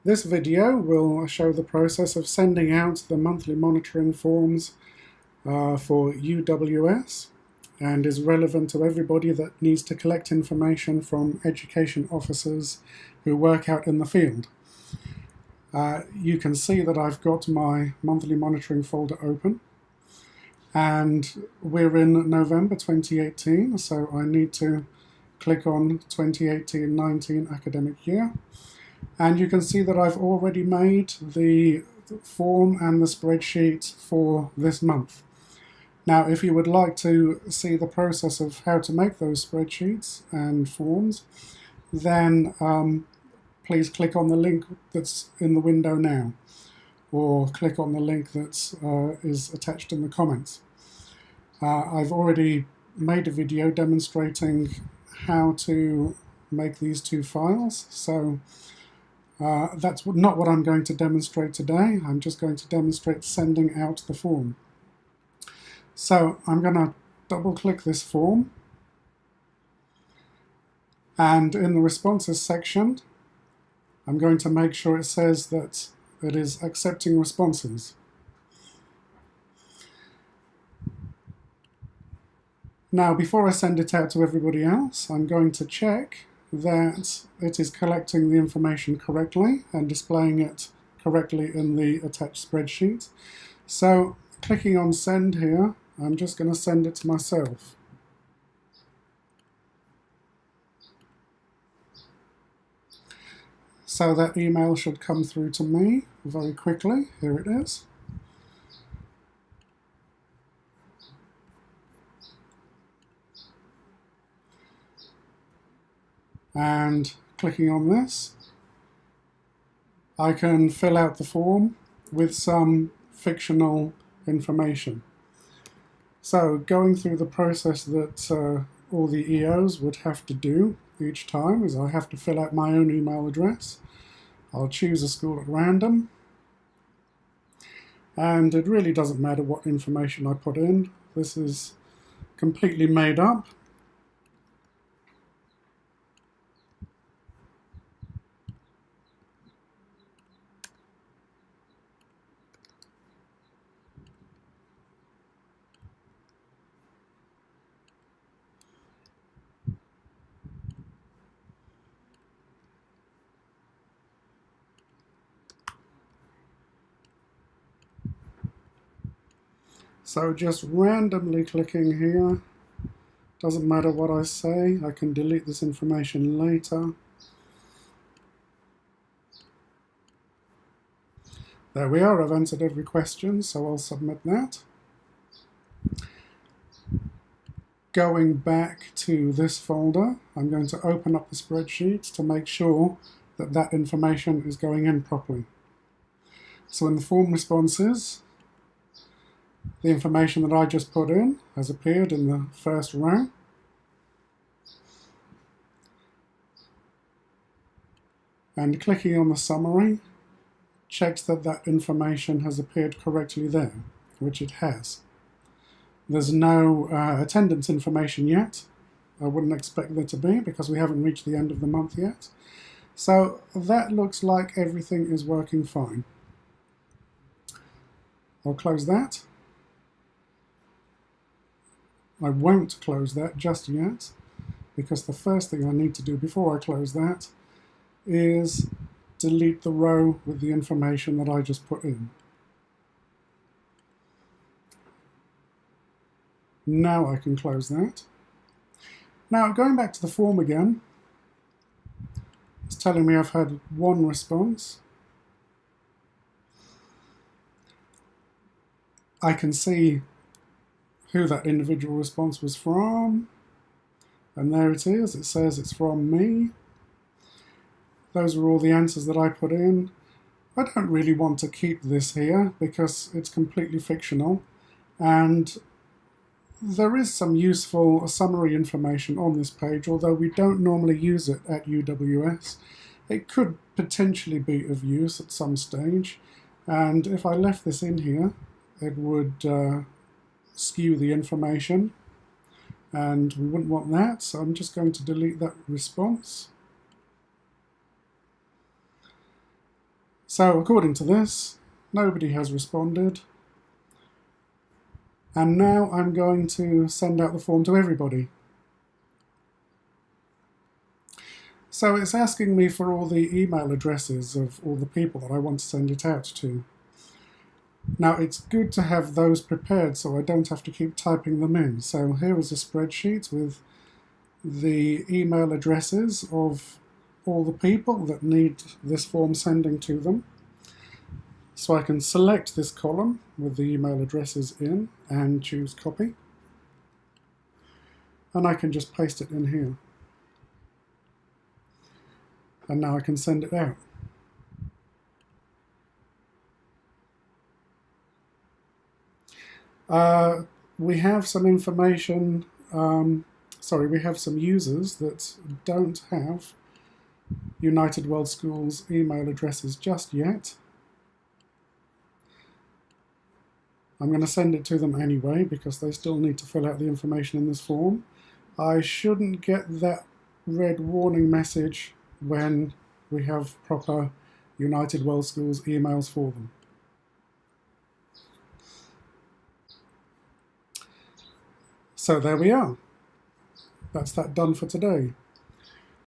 This video will show the process of sending out the monthly monitoring forms for UWS and is relevant to everybody that needs to collect information from education officers who work out in the field. You can see that I've got my monthly monitoring folder open, and we're in November 2018, so I need to click on 2018-19 academic year. And you can see that I've already made the form and the spreadsheet for this month. Now, if you would like to see the process of how to make those spreadsheets and forms, then please click on the link that's in the window now, or click on the link that is attached in the comments. I've already made a video demonstrating how to make these two files, so that's not what I'm going to demonstrate today. I'm just going to demonstrate sending out the form. So I'm going to double click this form, and in the responses section I'm going to make sure it says that it is accepting responses. Now, before I send it out to everybody else, I'm going to check that it is collecting the information correctly and displaying it correctly in the attached spreadsheet. So, clicking on send here, I'm just going to send it to myself. So that email should come through to me very quickly. Here it is. And clicking on this, I can fill out the form with some fictional information. So going through the process that all the EOs would have to do each time is I have to fill out my own email address. I'll choose a school at random, and it really doesn't matter what information I put in. This is completely made up. So just randomly clicking here, doesn't matter what I say, I can delete this information later. There we are, I've answered every question, so I'll submit that. Going back to this folder, I'm going to open up the spreadsheet to make sure that that information is going in properly. So in the form responses, the information that I just put in has appeared in the first row. And clicking on the summary checks that that information has appeared correctly there, which it has. There's no attendance information yet. I wouldn't expect there to be because we haven't reached the end of the month yet. So that looks like everything is working fine. I'll close that. I won't close that just yet, because the first thing I need to do before I close that is delete the row with the information that I just put in. Now I can close that. Now, going back to the form again, it's telling me I've had one response. I can see who that individual response was from, and there it is. It says it's from me. Those are all the answers that I put in. I don't really want to keep this here because it's completely fictional, and there is some useful summary information on this page, although we don't normally use it at UWS. It could potentially be of use at some stage, and if I left this in here, it would skew the information, and we wouldn't want that, so I'm just going to delete that response. So according to this, nobody has responded. And now I'm going to send out the form to everybody. So it's asking me for all the email addresses of all the people that I want to send it out to. Now it's good to have those prepared so I don't have to keep typing them in. So here is a spreadsheet with the email addresses of all the people that need this form sending to them. So I can select this column with the email addresses in and choose copy. And I can just paste it in here. And now I can send it out. We have some information, we have some users that don't have United World Schools email addresses just yet. I'm going to send it to them anyway because they still need to fill out the information in this form. I shouldn't get that red warning message when we have proper United World Schools emails for them. So there we are. That's that done for today.